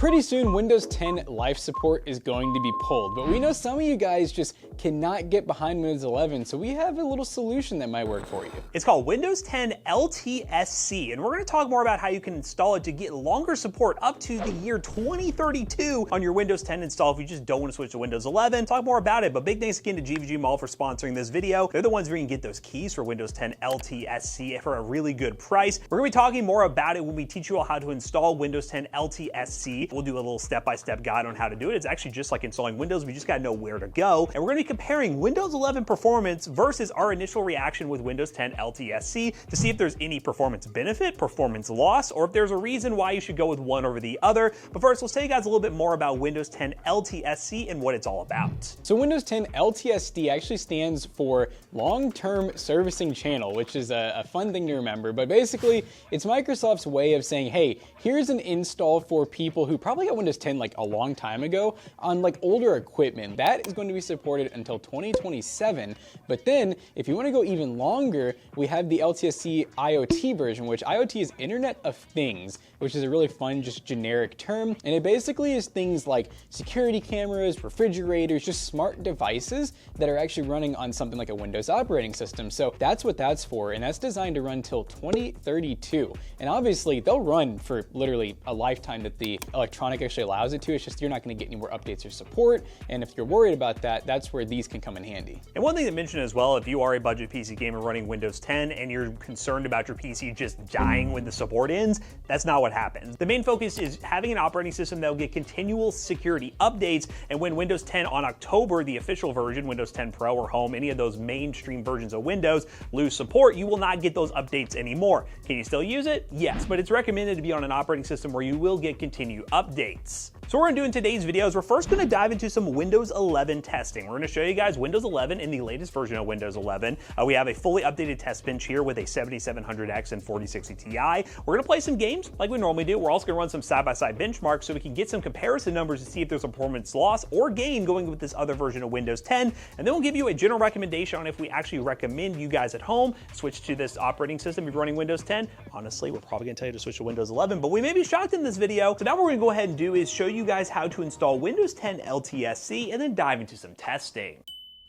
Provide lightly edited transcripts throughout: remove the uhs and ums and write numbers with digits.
pretty soon, Windows 10 life support is going to be pulled, but we know some of you guys just cannot get behind Windows 11, so we have a little solution that might work for you. It's called Windows 10 LTSC, and we're going to talk more about how you can install it to get longer support up to the year 2032 on your Windows 10 install if you just don't want to switch to Windows 11. Talk more about it, but big thanks again to GVGMall for sponsoring this video. They're the ones where you can get those keys for Windows 10 LTSC for a really good price. We're going to be talking more about it when we teach you all how to install Windows 10 LTSC. We'll do a little step-by-step guide on how to do it. It's actually just like installing Windows. We just got to know where to go. And we're going to be comparing Windows 11 performance versus our initial reaction with Windows 10 LTSC to see if there's any performance benefit, performance loss, or if there's a reason why you should go with one over the other. But first, let's tell you guys a little bit more about Windows 10 LTSC and what it's all about. So Windows 10 LTSC actually stands for Long-Term Servicing Channel, which is a fun thing to remember. But basically, it's Microsoft's way of saying, hey, here's an install for people who probably got Windows 10 like a long time ago on like older equipment. That is going to be supported until 2027. But then if you want to go even longer, we have the LTSC IoT version, which IoT is Internet of Things, which is a really fun, just generic term. And it basically is things like security cameras, refrigerators, just smart devices that are actually running on something like a Windows operating system. So that's what that's for. And that's designed to run till 2032. And obviously they'll run for literally a lifetime that the electronic actually allows it to. It's just you're not going to get any more updates or support. And if you're worried about that, that's where these can come in handy. And one thing to mention as well, if you are a budget PC gamer running Windows 10 and you're concerned about your PC just dying when the support ends, that's not what happens. The main focus is having an operating system that will get continual security updates. And when Windows 10 on October, the official version, Windows 10 Pro or Home, any of those mainstream versions of Windows lose support, you will not get those updates anymore. Can you still use it? Yes, but it's recommended to be on an operating system where you will get continued updates. So what we're going to do in today's video is we're first going to dive into some Windows 11 testing. We're going to show you guys Windows 11 in the latest version of Windows 11. We have a fully updated test bench here with a 7700X and 4060 Ti. We're going to play some games like we normally do. We're also going to run some side-by-side benchmarks so we can get some comparison numbers to see if there's a performance loss or gain going with this other version of Windows 10. And then we'll give you a general recommendation on if we actually recommend you guys at home switch to this operating system if you're running Windows 10. Honestly, we're probably going to tell you to switch to Windows 11, but we may be shocked in this video. So now what we're going to go ahead and do is show you guys how to install Windows 10 LTSC and then dive into some testing.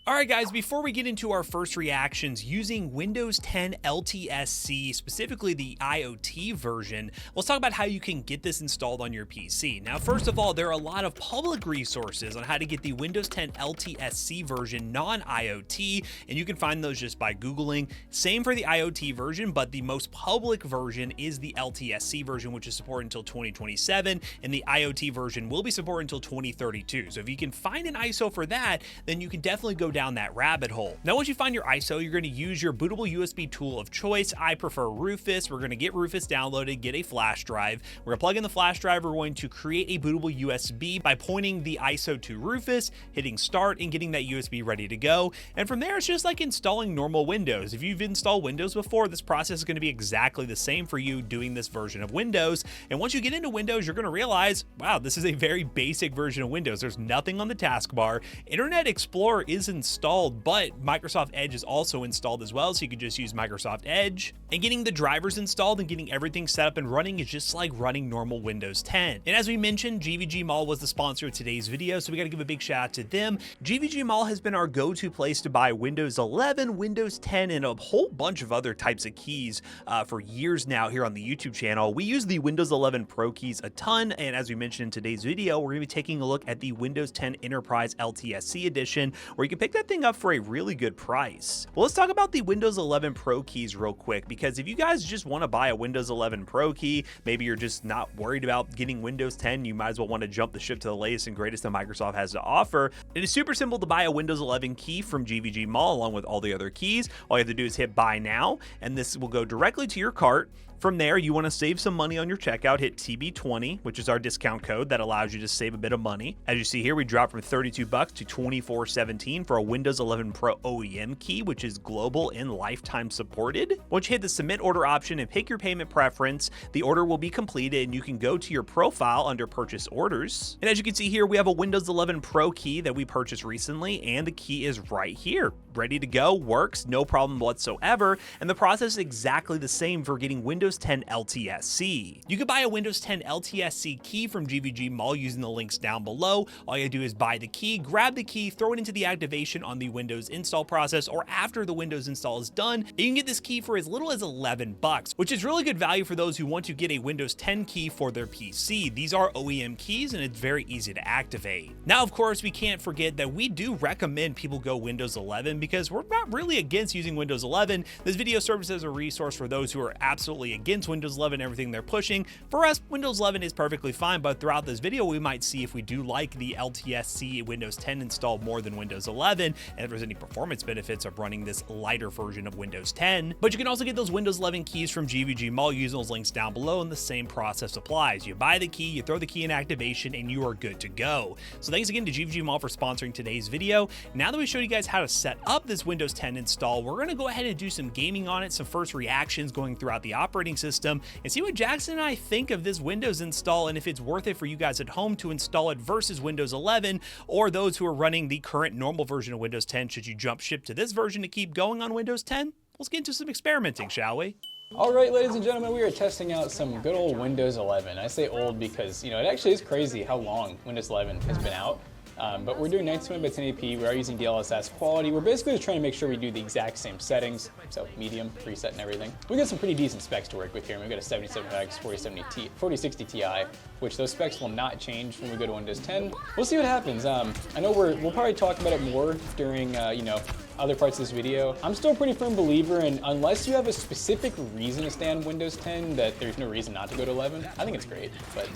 Alright guys, before we get into our first reactions using Windows 10 LTSC, specifically the IoT version, let's talk about how you can get this installed on your PC. Now, first of all, there are a lot of public resources on how to get the Windows 10 LTSC version non-IoT, and you can find those just by Googling. Same for the IoT version, but the most public version is the LTSC version, which is supported until 2027, and the IoT version will be supported until 2032. So if you can find an ISO for that, then you can definitely go down that rabbit hole. Now, once you find your ISO, you're going to use your bootable USB tool of choice. I prefer Rufus. We're going to get Rufus downloaded, get a flash drive. We're going to plug in the flash drive. We're going to create a bootable USB by pointing the ISO to Rufus, hitting start, and getting that USB ready to go. And from there, it's just like installing normal Windows. If you've installed Windows before, this process is going to be exactly the same for you doing this version of Windows. And once you get into Windows, you're going to realize, wow, this is a very basic version of Windows. There's nothing on the taskbar. Internet Explorer is installed, but Microsoft Edge is also installed as well, so you can just use Microsoft Edge. And getting the drivers installed and getting everything set up and running is just like running normal Windows 10. And as we mentioned, GVGMall was the sponsor of today's video, so we got to give a big shout out to them. GVGMall has been our go-to place to buy Windows 11, Windows 10, and a whole bunch of other types of keys for years now here on the YouTube channel. We use the Windows 11 Pro keys a ton, and as we mentioned in today's video, we're going to be taking a look at the Windows 10 Enterprise LTSC edition, where you can pick that thing up for a really good price. Well, let's talk about the Windows 11 Pro keys real quick, because if you guys just want to buy a Windows 11 Pro key, maybe you're just not worried about getting Windows 10, you might as well want to jump the ship to the latest and greatest that Microsoft has to offer. It is super simple to buy a Windows 11 key from GVGMall along with all the other keys. All you have to do is hit buy now, and this will go directly to your cart. From there, you want to save some money on your checkout, hit TB20, which is our discount code that allows you to save a bit of money. As you see here, we dropped from $32 to $24.17 for a Windows 11 Pro OEM key, which is global and lifetime supported. Once you hit the submit order option and pick your payment preference, the order will be completed and you can go to your profile under purchase orders. And as you can see here, we have a Windows 11 Pro key that we purchased recently, and the key is right here. ready to go, works, no problem whatsoever, and the process is exactly the same for getting Windows 10 LTSC. You can buy a Windows 10 LTSC key from GVGMall using the links down below. All you do is buy the key, grab the key, throw it into the activation on the Windows install process, or after the Windows install is done, you can get this key for as little as $11, which is really good value for those who want to get a Windows 10 key for their PC. These are OEM keys and it's very easy to activate. Now, of course, we can't forget that we do recommend people go Windows 11 because we're not really against using Windows 11. This video serves as a resource for those who are absolutely against Windows 11 and everything they're pushing. For us, Windows 11 is perfectly fine, but throughout this video, we might see if we do like the LTSC Windows 10 install more than Windows 11, and if there's any performance benefits of running this lighter version of Windows 10. But you can also get those Windows 11 keys from GVGMall using those links down below, and the same process applies. You buy the key, you throw the key in activation, and you are good to go. So thanks again to GVGMall for sponsoring today's video. Now that we showed you guys how to set up this Windows 10 install, we're going to go ahead and do some gaming on it, some first reactions going throughout the operating system, and see what Jackson and I think of this Windows install and if it's worth it for you guys at home to install it versus Windows 11, or those who are running the current normal version of Windows 10. Should you jump ship to this version to keep going on Windows 10? Let's get into some experimenting, shall we? All right, ladies and gentlemen, we are testing out some good old Windows 11. I say old because, you know, it actually is crazy how long Windows 11 has been out. But we're doing 1920 by 1080p. We are using DLSS quality. We're basically just trying to make sure we do the exact same settings. So medium, preset, and everything. We got some pretty decent specs to work with here. We've got a 7700X 4060 Ti, which those specs will not change when we go to Windows 10. We'll see what happens. I know we'll probably talk about it more during, you know, other parts of this video. I'm still a pretty firm believer in, unless you have a specific reason to stay on Windows 10, that there's no reason not to go to 11. I think it's great, but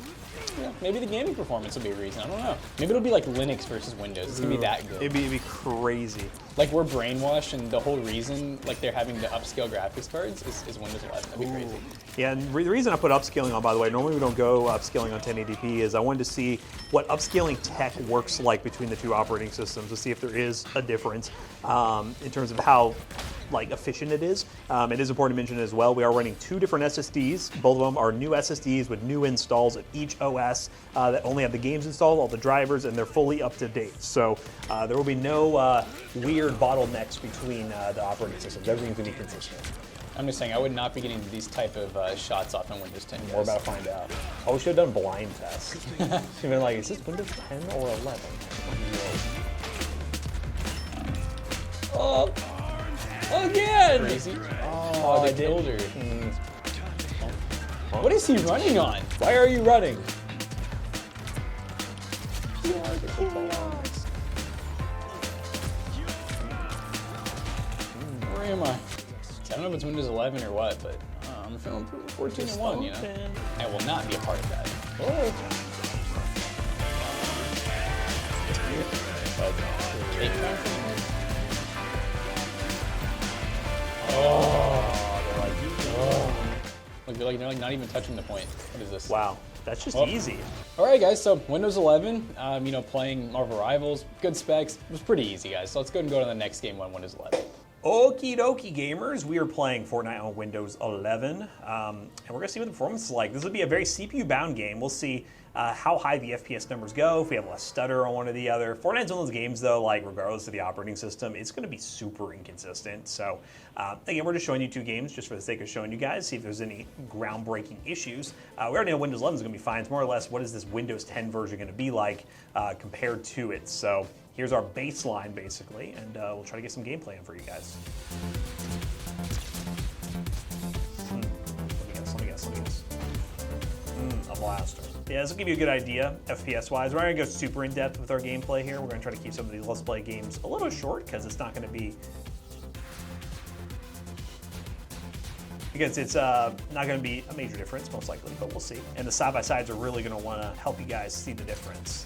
yeah, maybe the gaming performance will be a reason. I don't know. Maybe it'll be like Linux versus Windows. It's gonna be that good. It'd be crazy. Like we're brainwashed, and the whole reason like they're having to upscale graphics cards is Windows 11. That'd be crazy. Yeah, and the reason I put upscaling on, by the way, normally we don't go upscaling on 1080p, is I wanted to see what upscaling tech works like between the two operating systems to see if there is a difference in terms of how efficient it is. It is important to mention as well, we are running two different SSDs. Both of them are new SSDs with new installs of each OS that only have the games installed, all the drivers, and they're fully up to date. So there will be no weird bottlenecks between the operating systems. Everything's going to be consistent. I'm just saying, I would not be getting these type of shots off on Windows 10. We're about to find out. Oh, we should have done blind tests. Should been like, is this Windows 10 or 11? Oh, again! Crazy. Oh, they killed her. What is he running on? Why are you running? Where am I? I don't know if it's Windows 11 or what, but I'm feeling 14.1, you know? I will not be a part of that. Oh. Look, they're like not even touching the point. What is this? Wow, that's just easy. All right, guys, so Windows 11, you know, playing Marvel Rivals, good specs. It was pretty easy, guys. So let's go ahead and go to the next game on Windows 11. Okie dokie, gamers. We are playing Fortnite on Windows 11, and we're going to see what the performance is like. This will be a very CPU-bound game. We'll see how high the FPS numbers go, if we have less stutter on one or the other. Fortnite's one of those games, though, like, regardless of the operating system, it's going to be super inconsistent. So, again, we're just showing you two games just for the sake of showing you guys, see if there's any groundbreaking issues. We already know Windows 11 is going to be fine. It's more or less, what is this Windows 10 version going to be like compared to it? So, here's our baseline, basically, and we'll try to get some gameplay in for you guys. Let me guess. A blaster. Yeah, this will give you a good idea, FPS-wise. We're not going to go super in-depth with our gameplay here. We're going to try to keep some of these Let's Play games a little short, because it's not going to be... Because it's not going to be a major difference, most likely, but we'll see. And the side-by-sides are really going to want to help you guys see the difference.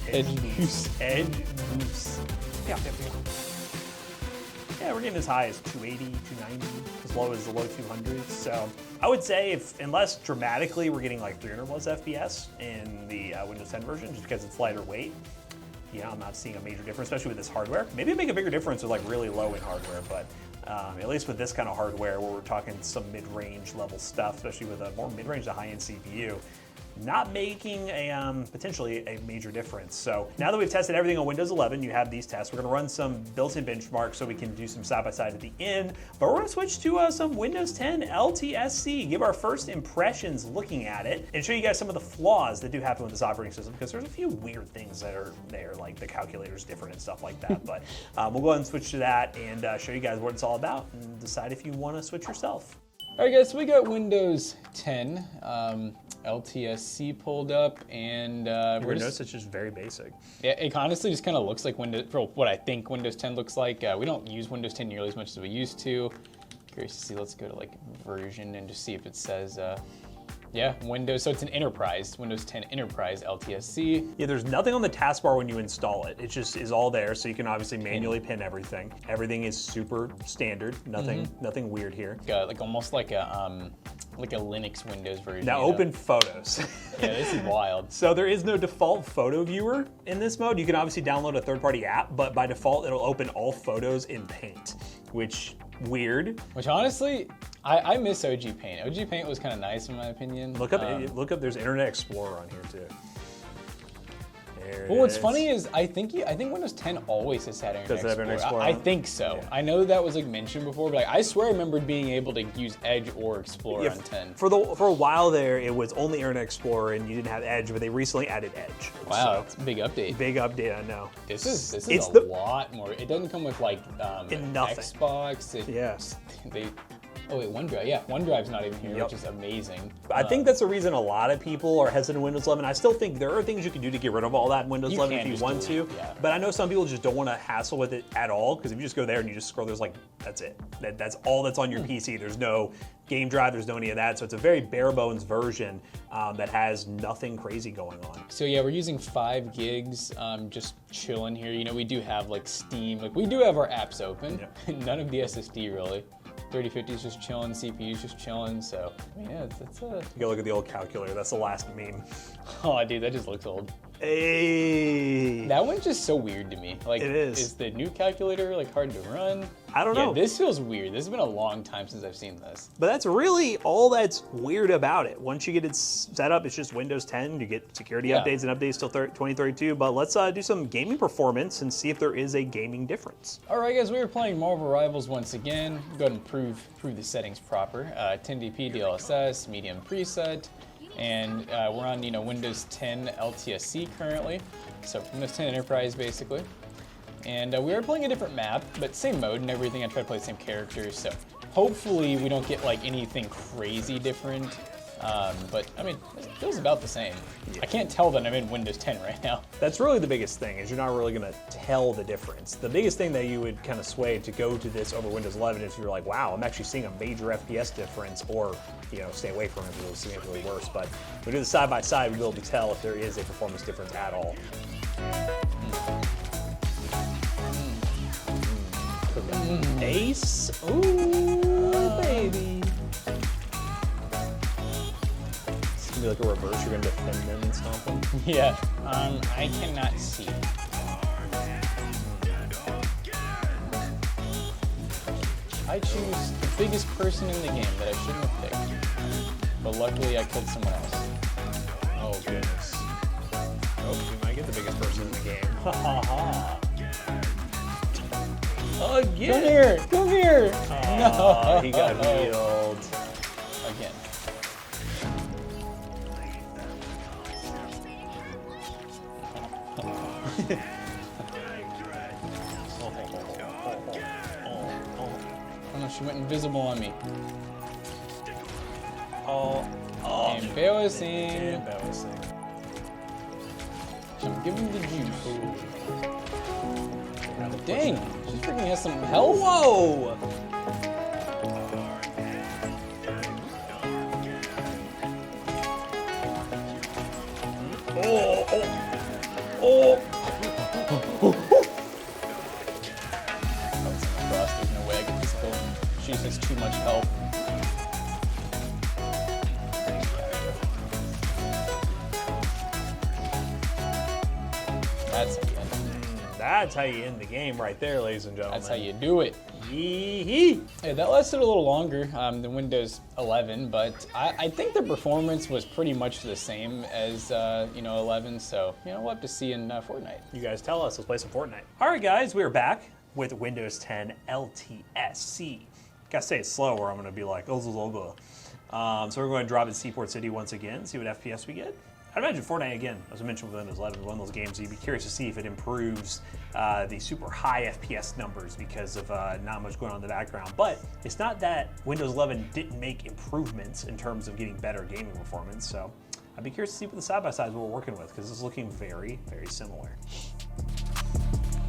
Edge boost. Yeah, we're getting as high as 280, 290, as low as the low 200s. So I would say, unless dramatically we're getting like 300 plus FPS in the Windows 10 version, just because it's lighter weight. Yeah, I'm not seeing a major difference, especially with this hardware. Maybe it'd make a bigger difference with like really low-end hardware, but at least with this kind of hardware where we're talking some mid-range level stuff, especially with a more mid-range to high-end CPU, not making a potentially a major difference. So now that we've tested everything on Windows 11, you have these tests. We're gonna run some built-in benchmarks so we can do some side-by-side at the end, but we're gonna switch to some Windows 10 LTSC, give our first impressions looking at it, and show you guys some of the flaws that do happen with this operating system, because there's a few weird things that are there, like the calculator's different and stuff like that. But we'll go ahead and switch to that and show you guys what it's all about and decide if you wanna switch yourself. All right, guys, so we got Windows 10 LTSC pulled up, and We're notice it's just very basic. Yeah, it honestly just kind of looks like Windows, for what I think Windows 10 looks like. We don't use Windows 10 nearly as much as we used to. Curious to see, let's go to like version and just see if it says, yeah, Windows, so it's an enterprise, Windows 10 Enterprise LTSC. Yeah, there's nothing on the taskbar when you install it. It just is all there, so you can obviously manually pin everything. Everything is super standard, nothing weird here. Like almost like a Linux Windows version. Now open photos. Yeah, this is wild. So there is no default photo viewer in this mode. You can obviously download a third-party app, but by default, it'll open all photos in Paint, which weird. Which honestly, I miss OG Paint. OG Paint was kind of nice in my opinion. Look up. There's Internet Explorer on here too. Well, what's funny is I think Windows 10 always has had Internet Explorer. I think so. Yeah. I know that was like mentioned before, but like, I swear I remembered being able to use Edge or Explorer on 10. For a while there, it was only Internet Explorer and you didn't have Edge, but they recently added Edge. Wow, so, it's a big update. Big update, I know. This is a lot more. It doesn't come with like Xbox. Oh wait, OneDrive. Yeah, OneDrive's not even here, which is amazing. I think that's the reason a lot of people are hesitant in Windows 11. I still think there are things you can do to get rid of all that in Windows 11 if you want to. Yeah. But I know some people just don't want to hassle with it at all, because if you just go there and you just scroll, there's like, that's it. That's all that's on your PC. There's no game drive, there's no any of that. So it's a very bare bones version that has nothing crazy going on. So yeah, we're using 5 gigs, just chilling here. You know, we do have like Steam, like we do have our apps open. None of the SSD really. 3050 is just chilling, CPU's just chilling, so I mean, yeah, it's You go look at the old calculator, that's the last meme. Oh, dude, that just looks old. Hey. That one's just so weird to me. Like, it is the new calculator like hard to run? I don't know. This feels weird. This has been a long time since I've seen this. But that's really all that's weird about it. Once you get it set up, it's just Windows 10. You get security updates and updates till 2032. But let's do some gaming performance and see if there is a gaming difference. All right, guys, we are playing Marvel Rivals once again. Go ahead and prove the settings proper. 1080p DLSS, medium preset. And we're on, Windows 10 LTSC currently. So Windows 10 Enterprise, basically. And we are playing a different map, but same mode and everything. I try to play the same characters, so hopefully we don't get like anything crazy different. But I mean, it feels about the same. Yeah. I can't tell that I'm in Windows 10 right now. That's really the biggest thing, is you're not really gonna tell the difference. The biggest thing that you would kind of sway to go to this over Windows 11 is you're like, wow, I'm actually seeing a major FPS difference, or stay away from it because it's significantly worse. But when we do the side by side, we'll be able to tell if there is a performance difference at all. Ace, ooh, baby. It's gonna be like a reverse. You're gonna defend them and stomp them. Yeah. I cannot see. I choose the biggest person in the game that I shouldn't have picked, but luckily I killed someone else. Oh goodness. Oh, you might get the biggest person in the game. Ha ha ha. Again! Come here! No! He got healed. Again. Oh no, she went invisible on me. Oh. Embarrassing. Embarrassing. I'm giving the juice. Dang, she freaking has some health. Whoa! Oh! Oh! Oh! There's no way I can just kill him. She has too much health. That's how you end the game right there, ladies and gentlemen. That's how you do it. Yee-hee. Yeah, that lasted a little longer than Windows 11, but I think the performance was pretty much the same as 11. So we'll have to see in Fortnite. You guys tell us. Let's play some Fortnite. All right, guys, we're back with Windows 10 LTSC. Gotta say it slow, or I'm gonna be like, oh, so we're going to drop in Seaport City once again, see what FPS we get. I'd imagine Fortnite, again, as I mentioned with Windows 11, is one of those games you'd be curious to see if it improves the super high FPS numbers because of not much going on in the background. But it's not that Windows 11 didn't make improvements in terms of getting better gaming performance. So I'd be curious to see what the side-by-sides we're working with, because it's looking very, very similar.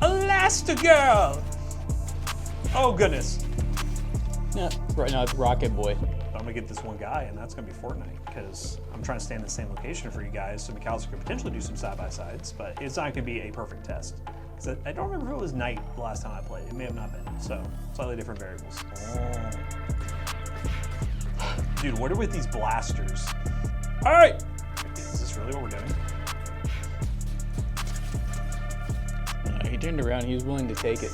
Elastigirl! Oh, goodness. Yeah, right now it's Rocket Boy. I'm gonna get this one guy, and that's gonna be Fortnite, because I'm trying to stay in the same location for you guys, so McAllister could potentially do some side-by-sides, but it's not gonna be a perfect test. I don't remember if it was night the last time I played. It may have not been, so slightly different variables. Dude, what are with these blasters? All right, is this really what we're doing? He turned around, he was willing to take it.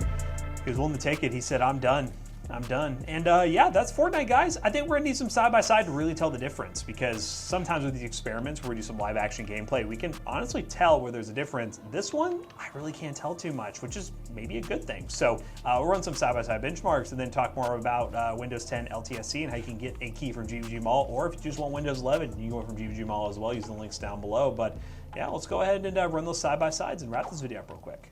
He was willing to take it. He said, I'm done. I'm done. And yeah, that's Fortnite, guys. I think we're gonna need some side-by-side to really tell the difference, because sometimes with these experiments where we do some live action gameplay, we can honestly tell where there's a difference. This one, I really can't tell too much, which is maybe a good thing. So we'll run some side-by-side benchmarks and then talk more about Windows 10 LTSC and how you can get a key from GVGMall, or if you just want Windows 11, you can go from GVGMall as well using the links down below. But yeah, let's go ahead and run those side-by-sides and wrap this video up real quick.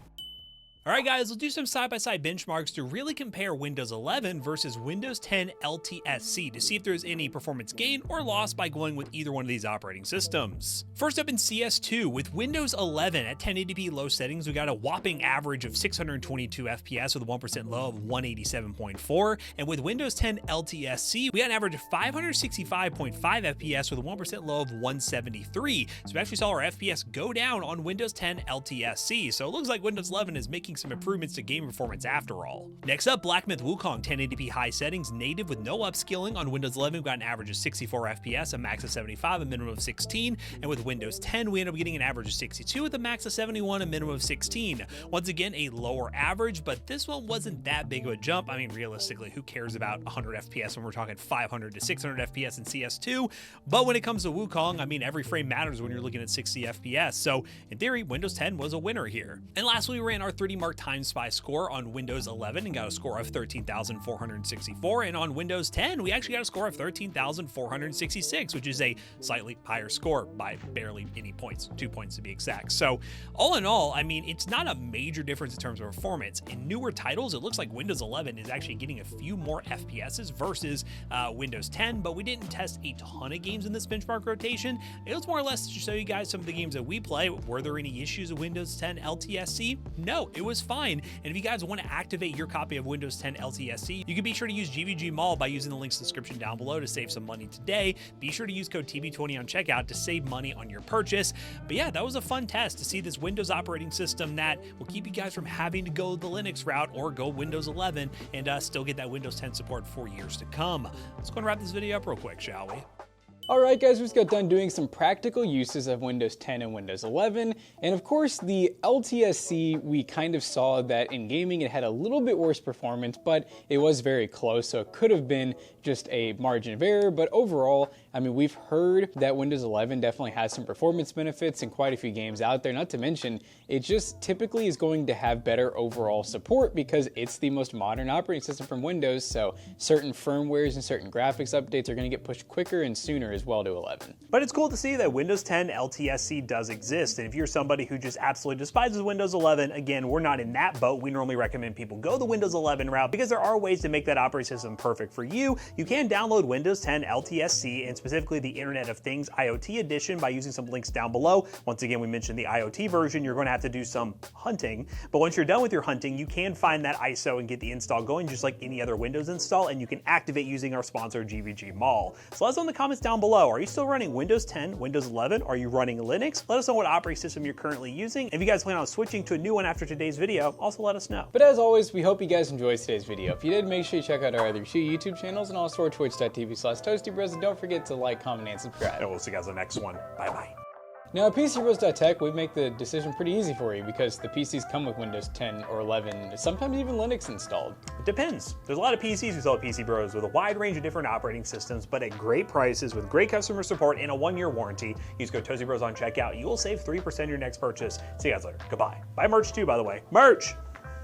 All right, guys, let's do some side-by-side benchmarks to really compare Windows 11 versus Windows 10 LTSC to see if there's any performance gain or loss by going with either one of these operating systems. First up in CS2, with Windows 11 at 1080p low settings, we got a whopping average of 622 FPS with a 1% low of 187.4, and with Windows 10 LTSC, we got an average of 565.5 FPS with a 1% low of 173. So we actually saw our FPS go down on Windows 10 LTSC, so it looks like Windows 11 is making some improvements to game performance after all. Next up, Black Myth Wukong 1080p high settings, native with no upskilling. On Windows 11, we got an average of 64 FPS, a max of 75, a minimum of 16, and with Windows 10, we end up getting an average of 62 with a max of 71, a minimum of 16. Once again, a lower average, but this one wasn't that big of a jump. I mean, realistically, who cares about 100 FPS when we're talking 500 to 600 FPS in CS2? But when it comes to Wukong, I mean, every frame matters when you're looking at 60 FPS. So in theory, Windows 10 was a winner here. And lastly, we ran our 3D Mark Time Spy score on Windows 11 and got a score of 13,464, and on Windows 10 we actually got a score of 13,466, which is a slightly higher score by barely any points, 2 points to be exact. So all in all, I mean, it's not a major difference in terms of performance. In newer titles, it looks like Windows 11 is actually getting a few more FPSs versus Windows 10, but we didn't test a ton of games in this benchmark rotation. It was more or less to show you guys some of the games that we play. Were there any issues with Windows 10 LTSC? No, it was fine. And if you guys want to activate your copy of Windows 10 LTSC, you can be sure to use GVGMall by using the links in the description down below to save some money today. Be sure to use code TB20 on checkout to save money on your purchase. But yeah, that was a fun test to see this Windows operating system that will keep you guys from having to go the Linux route or go Windows 11 and still get that Windows 10 support for years to come. Let's go and wrap this video up real quick, shall we? Alright guys, we just got done doing some practical uses of Windows 10 and Windows 11, and of course the LTSC, we kind of saw that in gaming it had a little bit worse performance, but it was very close, so it could have been just a margin of error. But overall, I mean, we've heard that Windows 11 definitely has some performance benefits in quite a few games out there, not to mention it just typically is going to have better overall support because it's the most modern operating system from Windows, so certain firmwares and certain graphics updates are going to get pushed quicker and sooner as well to 11. But it's cool to see that Windows 10 LTSC does exist, and if you're somebody who just absolutely despises Windows 11, again, we're not in that boat. We normally recommend people go the Windows 11 route because there are ways to make that operating system perfect for you. You can download Windows 10 LTSC and specifically the Internet of Things IoT edition by using some links down below. Once again, we mentioned the IoT version. You're going to have to do some hunting, but once you're done with your hunting, you can find that ISO and get the install going just like any other Windows install, and you can activate using our sponsor GVGMall. So let us know in the comments down below. Are you still running Windows 10, Windows 11? Are you running Linux? Let us know what operating system you're currently using. If you guys plan on switching to a new one after today's video, also let us know. But as always, we hope you guys enjoyed today's video. If you did, make sure you check out our other two YouTube channels and also our twitch.tv/ToastyBros. And don't forget to like, comment, and subscribe. And we'll see you guys in the next one. Bye-bye. Now at PCBros.tech, we make the decision pretty easy for you because the PCs come with Windows 10 or 11, sometimes even Linux installed. It depends. There's a lot of PCs we sell at PC Bros with a wide range of different operating systems, but at great prices with great customer support and a 1-year warranty. Use code TOZYBROS on checkout. You will save 3% on your next purchase. See you guys later. Goodbye. Buy merch too, by the way. Merch!